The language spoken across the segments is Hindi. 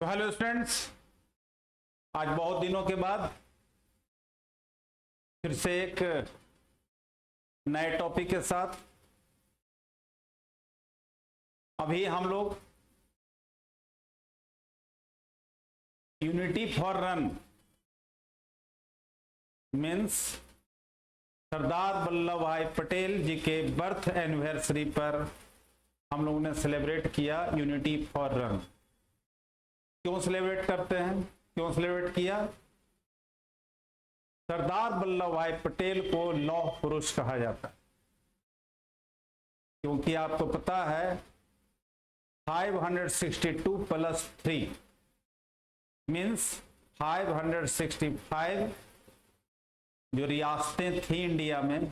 तो हेलो स्टूडेंट्स, आज बहुत दिनों के बाद फिर से एक नए टॉपिक के साथ अभी हम लोग unity for run means Sardar Vallabh भाई पटेल जी के बर्थ एनिवर्सरी पर हम लोगों ने सेलिब्रेट किया यूनिटी फॉर रन। क्यों सेलिब्रेट करते हैं, क्यों सेलिब्रेट किया? सरदार वल्लभ भाई पटेल को लौह पुरुष कहा जाता है, क्योंकि आपको पता है 562 प्लस 3 मीन्स 565 जो रियासतें थी इंडिया में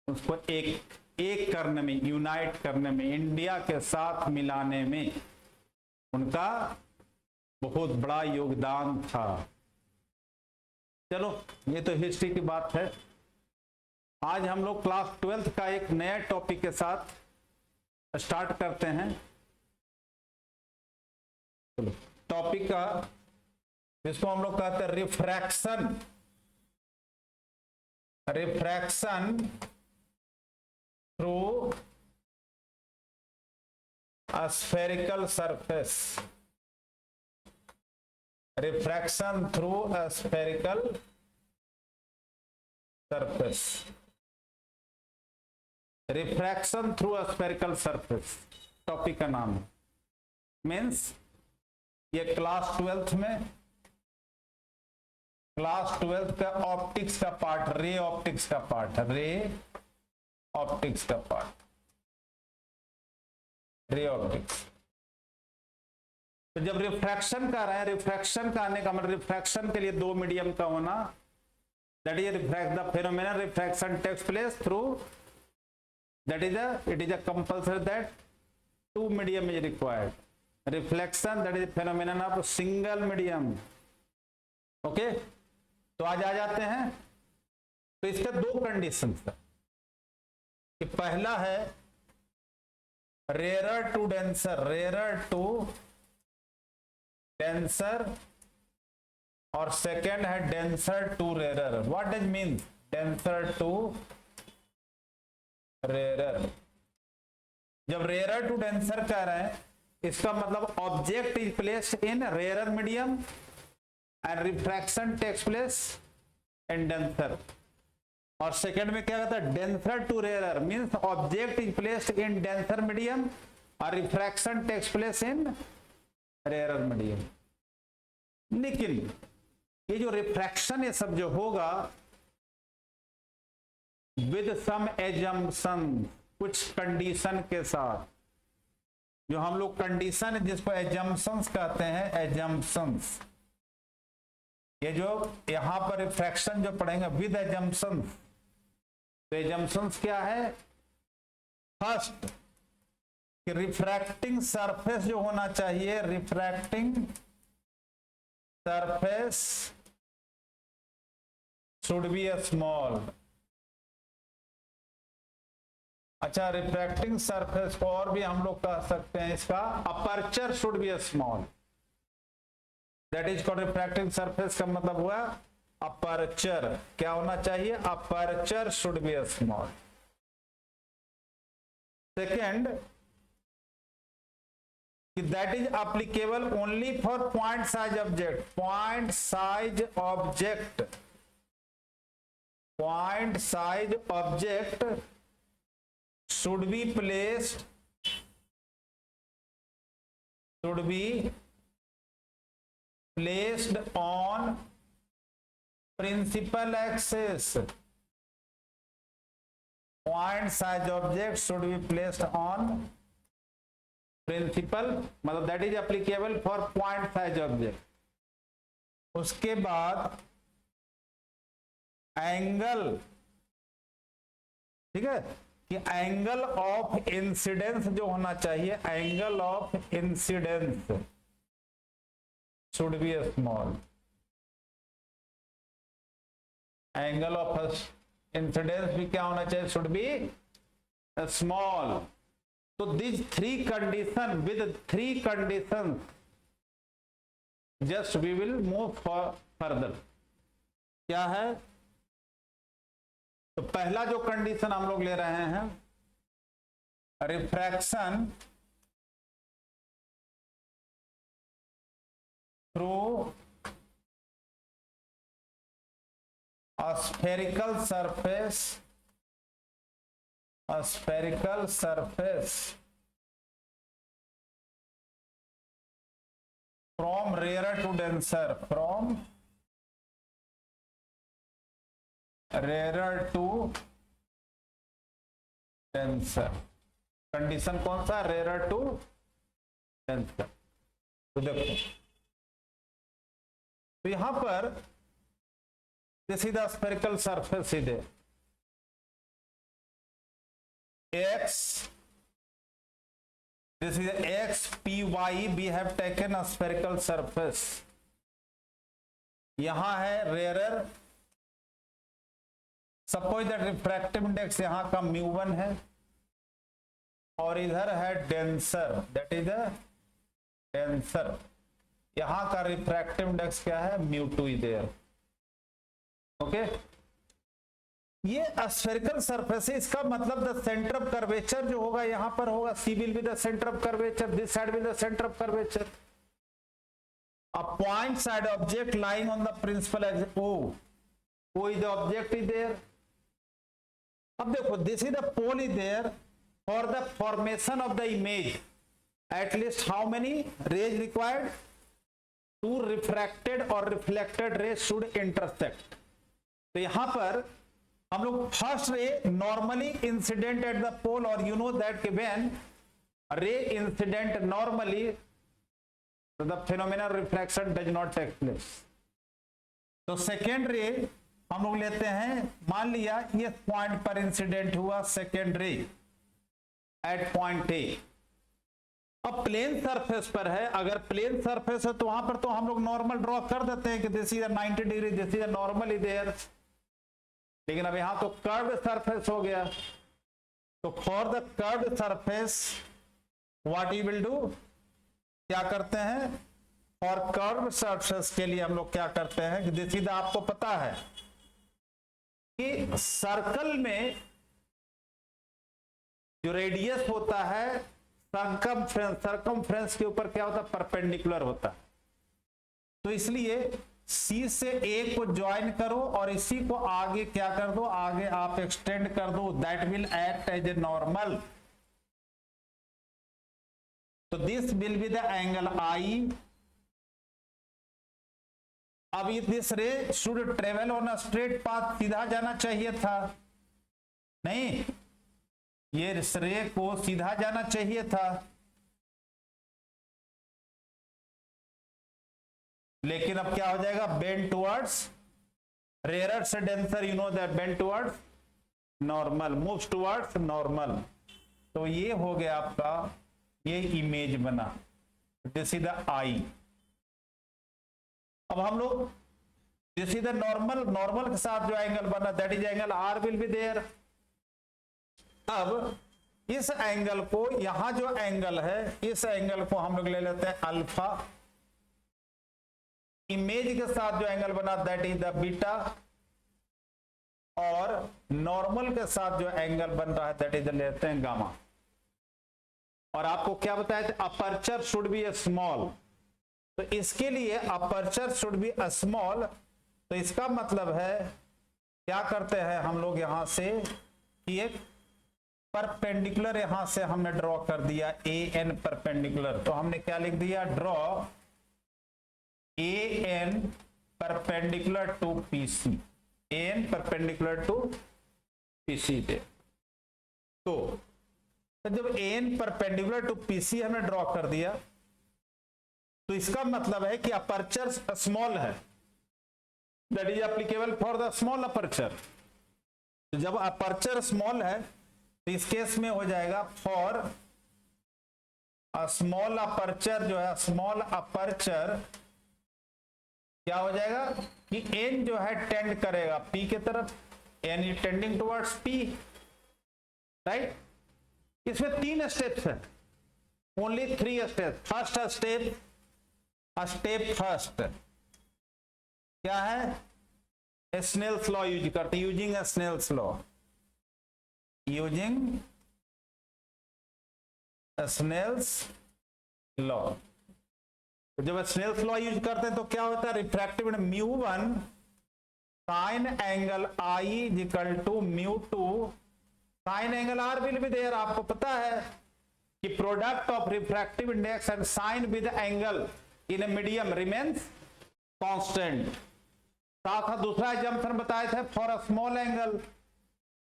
उसको एक करने में, यूनाइट करने में, इंडिया के साथ मिलाने में उनका बहुत बड़ा योगदान था। चलो ये तो हिस्ट्री की बात है। आज हम लोग क्लास 12th का एक नया टॉपिक के साथ स्टार्ट करते हैं। चलो टॉपिक का जिसको हम लोग कहते हैं refraction. Refraction through a spherical surface. Refraction through a spherical surface. Refraction through a spherical surface topic का नाम है। मीन्स ये क्लास 12th में, क्लास 12th का ऑप्टिक्स का पार्ट, रे ऑप्टिक्स का पार्ट, रे ऑप्टिक्स का पार्ट, रे ऑप्टिक्स। तो जब रिफ्रैक्शन का रहे हैं, रिफ्रैक्शन का आने का मतलब रिफ्रैक्शन के लिए दो मीडियम का होना, that is the phenomenon refraction takes place through, that is it is a compulsory that two medium is required. Reflection that is phenomenon of single medium. Okay, तो आज आ जाते हैं। तो इसके दो कंडीशन है कि पहला है rare to denser, rare to denser, और सेकेंड है denser to rare. What does mean denser to rare? जब रेयर टू डेंसर कह रहे हैं इसका मतलब object is placed in rare medium and refraction takes place in denser. और सेकेंड में क्या कहता है denser to rare means object is placed in denser medium और refraction takes place in rare medium. लेकिन ये जो रिफ्रैक्शन ये सब जो होगा विद सम एजम्पशन, कुछ कंडीशन के साथ, जो हम लोग कंडीशन जिसको एजम्पशंस कहते हैं, एजम्पशंस। ये जो यहां पर रिफ्रैक्शन जो पढ़ेंगे विद एजम्पशंस, तो एजम्पशंस क्या है? फर्स्ट कि रिफ्रैक्टिंग सरफेस जो होना चाहिए, refracting surface should be A small. अच्छा, रिफ्रैक्टिंग सरफेस को और भी हम लोग कह सकते हैं इसका aperture should be A small. That is called refracting surface का मतलब हुआ अपर्चर। क्या होना चाहिए? Aperture should be A small. Second, that is applicable only for point size object. Point size object, point size object should be placed, should be placed on principal axis. Point size object should be placed on principal, मतलब that is applicable for point size object. उसके बाद एंगल, ठीक है, कि एंगल ऑफ इंसिडेंस जो होना चाहिए, angle of incidence should be small. Angle of incidence भी क्या होना चाहिए? Should be small. तो this three condition, with three condition just we will move further. क्या है? तो पहला जो कंडीशन हम लोग ले रहे हैं, refraction through a spherical surface from rarer to denser, from rarer to denser। Condition कौन सा? Rare to denser. तो देखो, तो यहां पर सीधा स्फेरिकल सरफेस सीधे x, this is x p y, we have taken a spherical surface। यहां है rare, suppose that refractive index यहां का μ1 है और इधर है डेंसर, दैट इज डेंसर। यहां का रिफ्रैक्टिव इंडेक्स क्या है? μ2 इधर। ओके, ये स्फेरिकल सरफेस है, इसका मतलब द सेंटर ऑफ कर्वेचर जो होगा यहां पर होगा, C will be the centre of curvature, this side will the centre of curvature. A point side object lying on the principal axis, O is the object is there. अब देखो, this is the pole is there for the formation of the image, at least how many rays required? 2 refracted और रिफ्लेक्टेड रेज शुड इंटरसेक्ट। तो यहां पर हम लोग first ray normally incident at the pole, और you know that when ray incident normally the phenomenal refraction does not take place. तो सेकेंड रे हम लोग लेते हैं, मान लिया ये पॉइंट पर इंसिडेंट हुआ सेकेंड रे एट पॉइंट ए। अब प्लेन सरफेस पर है, अगर प्लेन सरफेस है तो वहां पर तो हम लोग नॉर्मल ड्रॉ कर देते हैं कि this is 90 degree, this is normal is there. लेकिन अब यहां तो कर्व्ड सरफेस हो गया, तो for the curved surface what you will do, क्या करते हैं? फॉर कर्व्ड सरफेस के लिए हम लोग क्या करते हैं कि दिस इज, आपको पता है कि सर्कल में जो रेडियस होता है सरकमफ्रेंस के ऊपर क्या होता है? परपेंडिकुलर होता है। तो इसलिए सी से ए को ज्वाइन करो और इसी को आगे क्या कर दो? आगे आप एक्सटेंड कर दो, that will act as a normal. तो this will be the angle I. अब this ray should travel on a straight path, सीधा जाना चाहिए था, नहीं, ये रे को सीधा जाना चाहिए था, लेकिन अब क्या हो जाएगा? बेंड टुवर्ड्स रेयर से denser, you know that, bend towards normal, moves towards normal. तो ये हो गया आपका, ये इमेज बना, दिस इज द आई। अब हम लोग दिस इज द नॉर्मल के साथ जो एंगल बना, that is angle R will be there. अब इस एंगल को, यहां जो एंगल है, इस एंगल को हम लोग ले लेते हैं अल्फा। इमेज के साथ जो एंगल बना दैट इज द बीटा, और नॉर्मल के साथ जो एंगल बन रहा है दैट इज लेते हैं गामा। और आपको क्या बताया था? Aperture should be small. तो इसके लिए अपर्चर शुड बी स्मॉल, तो इसका मतलब है क्या करते हैं हम लोग यहां से कि एक परपेंडिकुलर यहां से हमने ड्रॉ कर दिया, ए एन परपेंडिकुलर। तो हमने क्या लिख दिया? Draw A N perpendicular to PC, A N perpendicular to PC दे। तो जब A N perpendicular to PC हमने ड्रॉ कर दिया, तो इसका मतलब है कि अपर्चर स्मॉल है, that is applicable for the small aperture. जब अपर्चर स्मॉल है तो इस केस में हो जाएगा फॉर स्मॉल अपर्चर, जो है स्मॉल अपर्चर क्या हो जाएगा कि एन जो है टेंड करेगा पी के तरफ, N is tending towards P, right. इसमें 3 स्टेप्स है, only 3 step. First step step first क्या है, स्नेल्स लॉ यूज करते, using Snell's law, using Snell's law. तो जब स्नेल्स लॉ यूज करते हैं तो क्या होता है, refractive μ1 sine angle I is equal to μ2 sine angle R will be there. आपको पता है कि product of refractive index and sine with angle in a medium remains constant. साथ साथ दूसरा एग्जांपल बताए थे फॉर अ स्मॉल एंगल,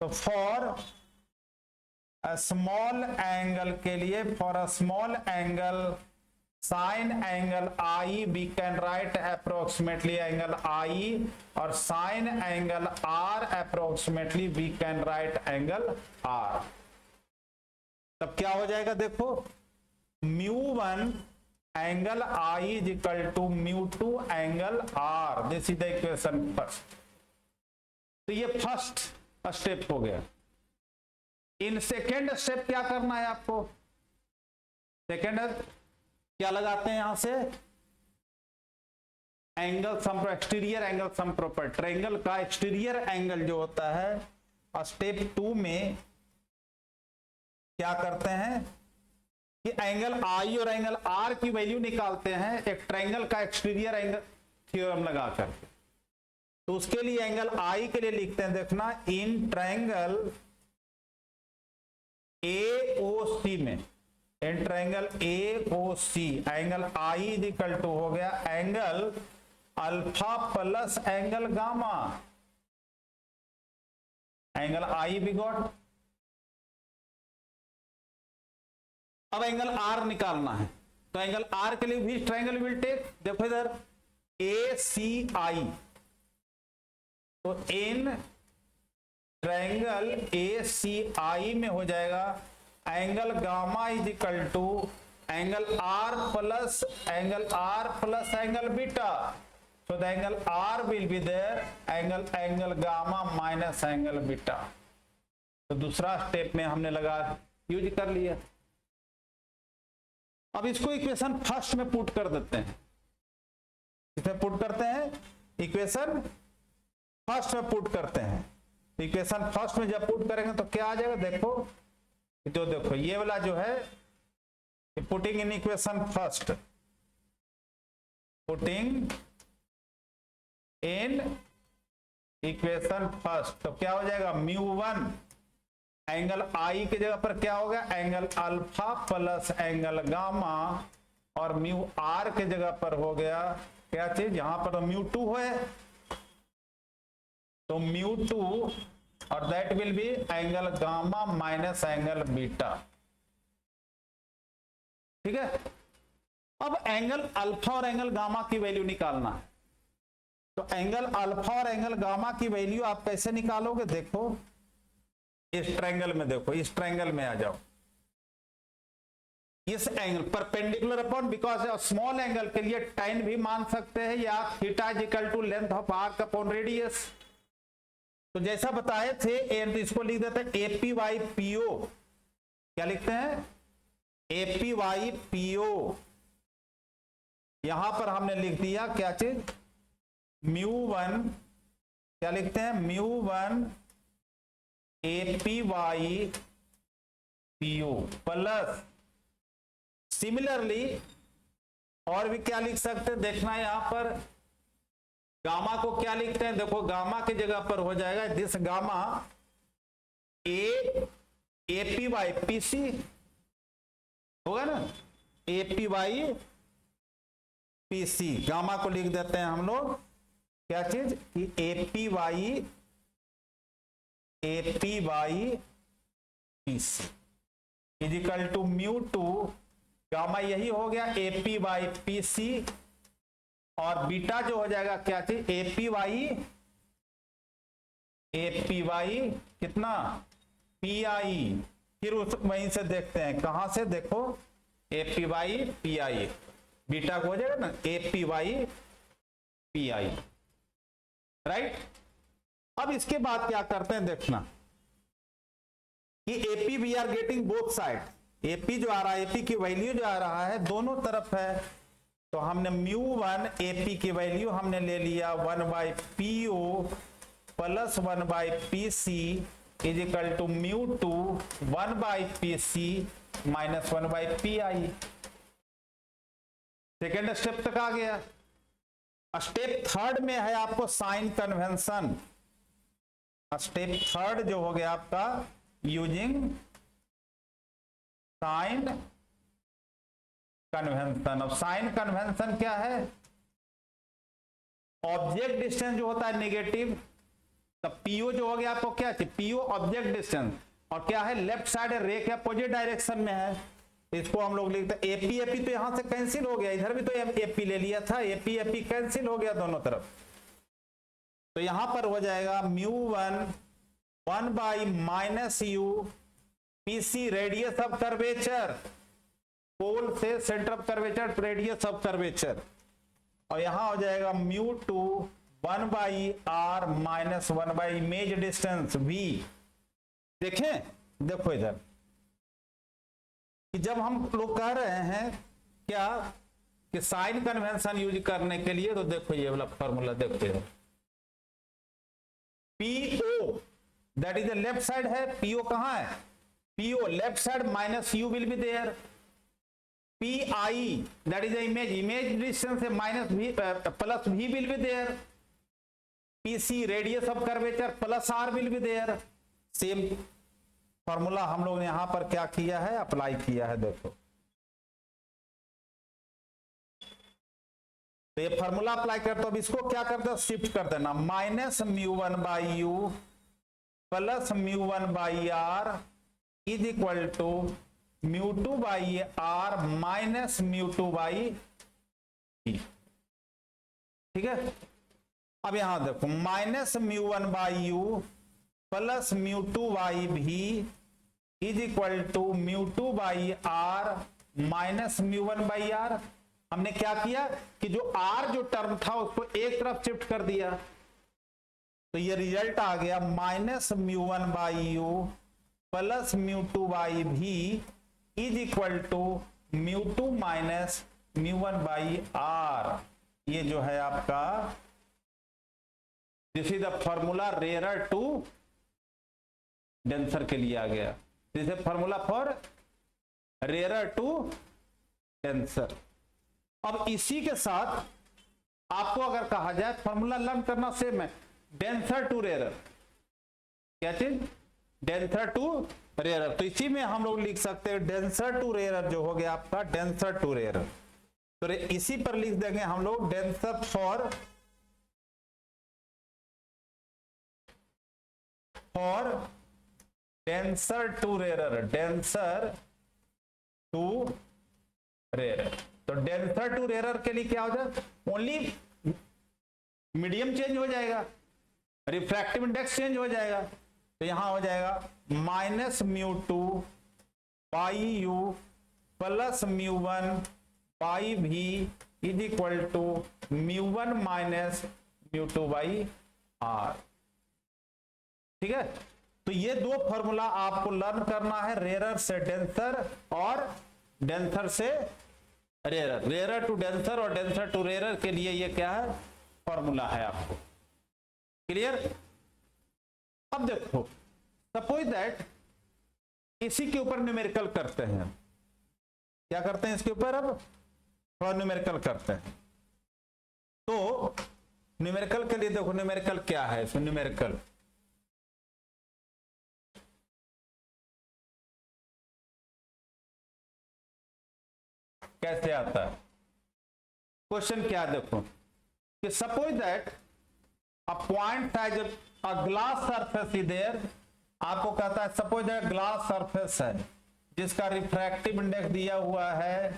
तो फॉर स्मॉल एंगल के लिए, for a small angle sine angle I we can write approximately angle I, और sine angle R approximately we can write angle R। तब क्या हो जाएगा, देखो μ1 angle I is equal to μ2 angle R। This is the equation first. तो ये फर्स्ट स्टेप हो गया। इन सेकेंड स्टेप क्या करना है आपको, सेकेंड क्या लगाते हैं यहां से, angle sum, exterior angle sum proper, triangle का एक्सटीरियर एंगल जो होता है स्टेप 2 में क्या करते हैं कि एंगल I और एंगल R की वैल्यू निकालते हैं एक ट्रायंगल का एक्सटीरियर एंगल थ्योरम लगा करके। तो उसके लिए एंगल I के लिए लिखते हैं, देखना, इन ट्रायंगल AOC में, in triangle AOC angle I is equal to हो गया angle alpha plus angle gamma, angle I भी गॉट। अब एंगल R निकालना है, तो एंगल R के लिए भी ट्रायंगल विल टेक, देखो इधर ACI, तो इन ट्रायंगल ACI में हो जाएगा angle gamma is equal to angle R plus angle beta. So the angle R will be there angle gamma minus angle beta. तो दूसरा स्टेप में हमने लगा यूज कर लिया। अब इसको इक्वेशन फर्स्ट में पुट कर देते हैं, इसमें पुट करते हैं, इक्वेशन फर्स्ट में पुट करते हैं। इक्वेशन फर्स्ट में जब पुट करेंगे तो क्या आ जाएगा, देखो, तो देखो ये वाला जो है putting in equation first, putting in equation first, तो क्या हो जाएगा, μ1 एंगल I की जगह पर क्या होगा, angle alpha plus angle gamma, और μR के जगह पर हो गया क्या चीज, यहां पर तो μ2 है, तो μ2 और that will B angle gamma minus angle beta. ठीक है। अब एंगल अल्फा और एंगल गामा की वैल्यू निकालना है, तो एंगल अल्फा और एंगल गामा की वैल्यू आप कैसे निकालोगे, देखो इस ट्रायंगल में, देखो इस ट्रायंगल में आ जाओ, इस angle perpendicular upon, because small angle के लिए tan भी मान सकते हैं, या theta is equal to length of arc upon radius. तो जैसा बताए थे, तो इसको लिख देते हैं APY-PO, क्या लिखते हैं, APY-PO। यहां पर हमने लिख दिया क्या चीज, μ1, क्या लिखते हैं, μ1 APY-PO प्लस, सिमिलरली और भी क्या लिख सकते हैं, देखना यहां पर गामा को क्या लिखते हैं, देखो गामा की जगह पर हो जाएगा दिस गामा APY-PC होगा ना, APY-PC, गामा को लिख देते हैं हम लोग क्या चीज, APY-PC is equal to μ2, gamma यही हो गया APY-PC, और बीटा जो हो जाएगा क्या चीज, APY कितना, PI। फिर उस वहीं से देखते हैं, कहां से, देखो APY-PI, बीटा को हो जाएगा ना APY-PI, राइट। अब इसके बाद क्या करते हैं, देखना कि AP we are getting both side, AP जो आ रहा है, AP की वैल्यू जो आ रहा है दोनों तरफ है, तो हमने μ1 AP की वैल्यू हमने ले लिया 1/PO plus 1/PC is equal to μ2 1/PC minus 1/PI। Second step तक आ गया। स्टेप थर्ड में है आपको साइन कन्वेंशन। स्टेप थर्ड जो हो गया आपका यूजिंग साइन कन्वेंशन। अब साइन कन्वेंशन क्या है? ऑब्जेक्ट डिस्टेंस जो होता है नेगेटिव, तब पीओ जो हो गया आपको क्या चाहिए? पीओ ऑब्जेक्ट डिस्टेंस, और क्या है? लेफ्ट साइड रे के अपोजिट डायरेक्शन में है। इसको हम लोग लिखते हैं एपी। एपी तो यहां से कैंसिल हो गया, इधर भी तो एपी ले लिया था, एपी एपी कैंसिल हो गया दोनों तरफ। तो यहां पर हो जाएगा μ1 1/-u PC radius of curvature, pole से centre of curvature radius of curvature, और यहां हो जाएगा μ2 1/r minus 1 image distance v। देखें, देखो इधर कि जब हम लोग कह रहे हैं क्या कि साइन कन्वेंशन यूज करने के लिए, तो देखो ये वाला फॉर्मूला देखो इधर, PO that is the left side है। पीओ कहां है? PO left side minus U will be there. PI that is the image distance है minus V plus V will be there. PC radius of curvature plus R will be there. Same formula हम लोग ने यहां पर क्या किया है? अप्लाई किया है। देखो तो ये फॉर्मूला अप्लाई करते हो। अब इसको क्या करते हो? शिफ्ट कर देना, minus μ1/u plus μ1/r is equal to μ2/r minus μ2/v। ठीक है। अब यहां देखो minus μ1/u plus μ2/v is equal to μ2/r minus μ1/r। हमने क्या किया कि जो r जो टर्म था उसको एक तरफ शिफ्ट कर दिया, तो ये रिजल्ट आ गया minus μ1/u plus μ2/v is equal to μ2 minus μ1/r। ये जो है आपका this is the formula rare to denser के लिए आ गया। This is formula for rare to denser. अब इसी के साथ आपको अगर कहा जाए फॉर्मूला लर्न करना सेम है, डेंसर टू रेयर। क्या चीज? Denser to rare. तो इसी में हम लोग लिख सकते हैं डेंसर टू रेयर जो हो गया आपका डेंसर टू रेयर। तो इसी पर लिख देंगे हम लोग denser for denser to rare. Denser to rare. तो डेंसर टू रेयर के लिए क्या हो जाए? ओनली मीडियम चेंज हो जाएगा, रिफ्रैक्टिव इंडेक्स चेंज हो जाएगा। तो यहां हो जाएगा minus μ2/u plus μ1/v is equal to μ1 minus μ2/r। ठीक है। तो ये दो फॉर्मूला आपको लर्न करना है, रेयर से डेंसर और डेंसर से रेयर। रेयर टू डेंसर और डेंसर टू रेयर के लिए ये क्या है? फॉर्मूला है आपको। क्लियर? अब देखो, सपोज दैट इसी के ऊपर न्यूमेरिकल करते हैं। क्या करते हैं इसके ऊपर? अब थोड़ा न्यूमेरिकल करते हैं। तो न्यूमेरिकल के लिए देखो, न्यूमेरिकल क्या है इसमें? न्यूमेरिकल कैसे आता है? क्वेश्चन क्या देखो कि suppose that a point has a glass surface is there. आपको कहता है सपोज दैट ग्लास सरफेस है जिसका रिफ्रैक्टिव इंडेक्स दिया हुआ है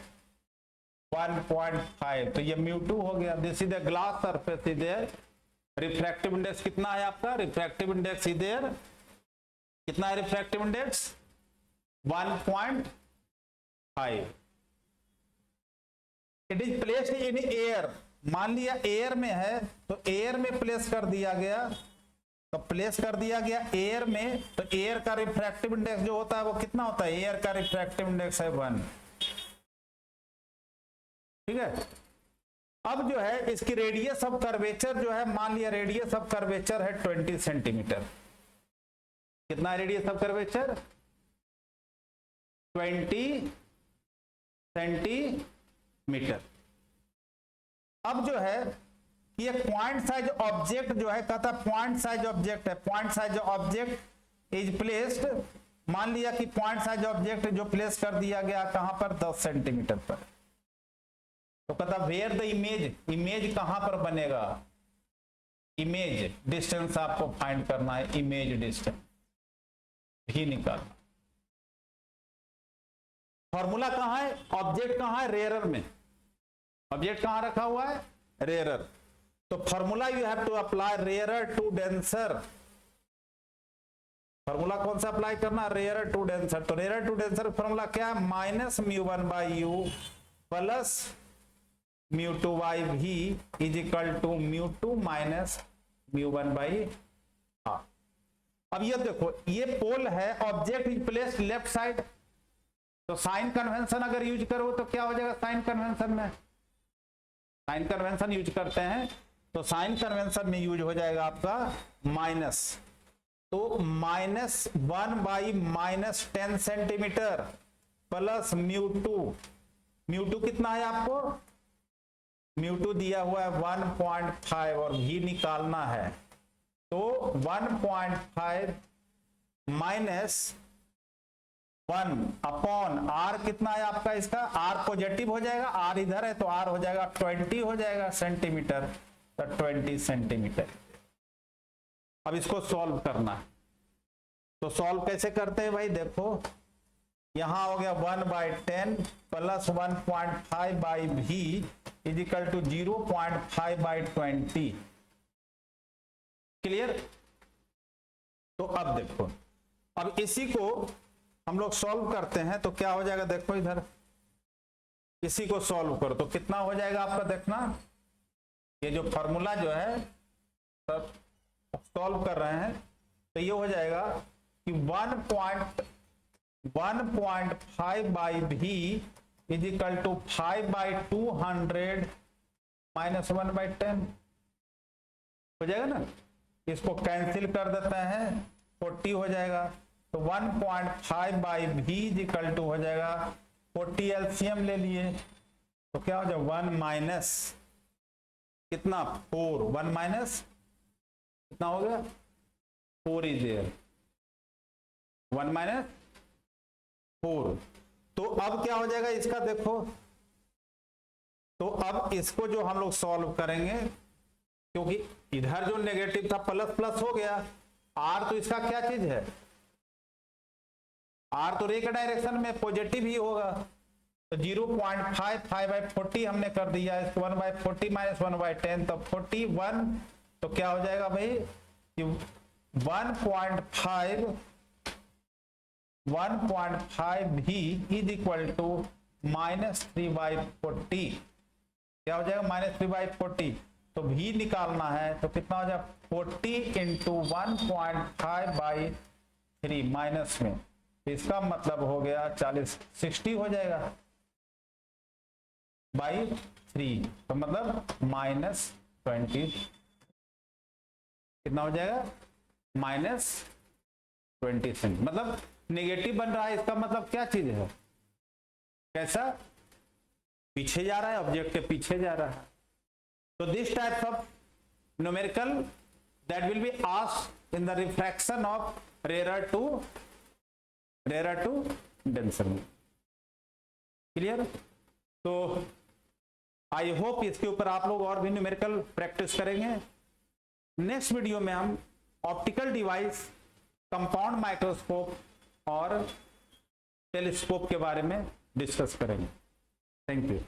1.5, तो ये μ2 हो गया। This is the glass surface is there. Refractive index कितना है आपका? Refractive index is there. कितना है refractive index? 1.5। It is placed in air. मान लिया एयर में है तो एयर में प्लेस कर दिया गया, तो प्लेस कर दिया गया एयर में, तो एयर का रिफ्रैक्टिव इंडेक्स जो होता है वो कितना होता है? एयर का रिफ्रैक्टिव इंडेक्स है 1। ठीक है। अब जो है इसकी रेडियस ऑफ कर्वेचर जो है, मान लिया रेडियस ऑफ कर्वेचर है 20 सेंटीमीटर। कितना रेडियस ऑफ कर्वेचर? 20 सेंटीमीटर। अब जो है ये पॉइंट साइज ऑब्जेक्ट जो है, कहता पॉइंट साइज ऑब्जेक्ट है, point size object is placed, मान लिया कि पॉइंट साइज ऑब्जेक्ट जो प्लेस कर दिया गया कहां पर? 10 सेंटीमीटर पर। तो कहता वेयर द इमेज, इमेज कहां पर बनेगा? इमेज डिस्टेंस आपको फाइंड करना है, इमेज डिस्टेंस ही निकालना। फॉर्मूला कहां है? ऑब्जेक्ट कहां है? रेयरर में। ऑब्जेक्ट कहां रखा हुआ है? रेयरर। तो formula you have to apply rarer to denser. Formula कौन सा अप्लाई करना? Rarer to denser. तो रेयरर टू डेंसर फॉर्मूला क्या है? Minus μ1 by U plus μ2 by V is equal to μ2 minus μ1 by R. अब ये देखो, ये पोल है, object is placed left side, तो साइन कन्वेंशन अगर यूज करो तो क्या हो जाएगा? साइन कन्वेंशन में, साइन कन्वेंशन यूज करते हैं तो साइन कन्वेंशन में यूज हो जाएगा आपका माइनस, तो -1 बाई -10 सेंटीमीटर प्लस μ2 कितना है आपको? μ2 दिया हुआ है 1.5 और भी निकालना है, तो 1.5 माइनस 1 अपॉन आर कितना है आपका? इसका आर पॉजिटिव हो जाएगा, आर इधर है तो आर हो जाएगा 20 हो जाएगा सेंटीमीटर, तो 20 सेंटीमीटर। अब इसको सॉल्व करना है, तो सॉल्व कैसे करते हैं भाई? देखो यहां हो गया 1/10 प्लस 1.5 बाई भी is equal to 0.5 by 20। Clear? तो अब देखो, अब इसी को हम लोग सॉल्व करते हैं तो क्या हो जाएगा? देखो इधर इसी को सॉल्व करो तो कितना हो जाएगा आपका? देखना, ये जो फॉर्मूला जो है सब सॉल्व कर रहे हैं तो ये हो जाएगा कि 1.5 बाई भी इज इक्वल टू 5/200 माइनस 1/10 हो जाएगा ना। इसको कैंसिल कर देते हैं, 40 हो जाएगा, तो 1.5 बाई भी इज इक्वल टू हो जाएगा 40, एलसीएम ले लिए तो क्या हो जाएगा? 1 माइनस कितना? 4, 1 माइनस कितना हो गया? 4 इज देयर, 1 माइनस 4। तो अब क्या हो जाएगा इसका? देखो, तो अब इसको जो हम लोग सॉल्व करेंगे, क्योंकि इधर जो नेगेटिव था प्लस प्लस हो गया, आर तो इसका क्या चीज है? आर तो रे के डायरेक्शन में पॉजिटिव ही होगा, तो 0.5/40 हमने कर दिया, इसको 1/40 माइनस 1/10 तो 41, तो क्या हो जाएगा भाई? 1.5 भी इज इक्वल टू -3/40। क्या हो जाएगा? -3/40। तो भी निकालना है तो कितना हो जाएगा? 40 इंटू 1.5/3 माइनस में, इसका मतलब हो गया 40, 60 हो जाएगा बाई 3, तो मतलब -20 कितना हो जाएगा? -20 सेंट, मतलब नेगेटिव बन रहा है। इसका मतलब क्या चीज है? कैसा? पीछे जा रहा है, ऑब्जेक्ट के पीछे जा रहा है। तो this types of numerical that will be asked in the refraction of rare to denser. Clear? तो आई होप इसके ऊपर आप लोग और भी न्यूमेरिकल प्रैक्टिस करेंगे। नेक्स्ट वीडियो में हम ऑप्टिकल डिवाइस, कंपाउंड माइक्रोस्कोप और टेलीस्कोप के बारे में डिस्कस करेंगे। Thank you.